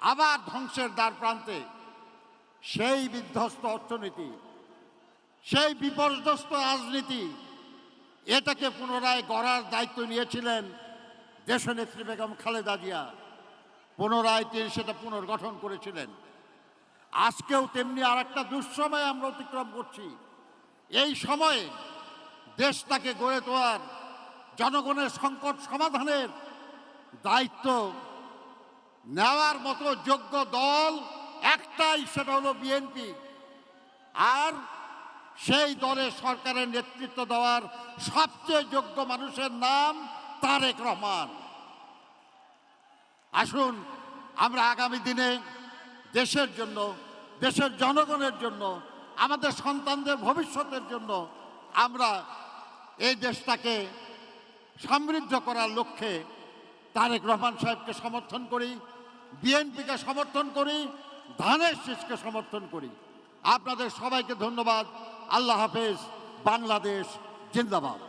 আবার ধ্বংসের দ্বার প্রান্তে। সেই বিধ্বস্ত অর্থনীতি, সেই বিপর্যস্ত রাজনীতি, এটাকে পুনরায় গড়ার দায়িত্ব নিয়েছিলেন দেশনেত্রী বেগম খালেদা জিয়া। পুনরায় তিনি সেটা পুনর্গঠন করেছিলেন। আজকেও তেমনি আর একটা দুঃসময় আমরা অতিক্রম করছি। এই সময়ে দেশটাকে গড়ে তোলার, জনগণের সংকট সমাধানের দায়িত্ব নেওয়ার মতো যোগ্য দল একটাই, সেটা হলো বিএনপি। আর সেই দলের সরকারের নেতৃত্ব দেওয়ার সবচেয়ে যোগ্য মানুষের নাম তারেক রহমান। আসুন আমরা আগামী দিনে দেশের জন্য, দেশের জনগণের জন্য, আমাদের সন্তানদের ভবিষ্যতের জন্য আমরা এই দেশটাকে সমৃদ্ধ করার লক্ষ্যে তারেক রহমান সাহেবকে সমর্থন করি, বিএনপিকে সমর্থন করি, ধানের শীষকে সমর্থন করি। আপনাদের সবাইকে ধন্যবাদ। আল্লাহ হাফেজ। বাংলাদেশ জিন্দাবাদ।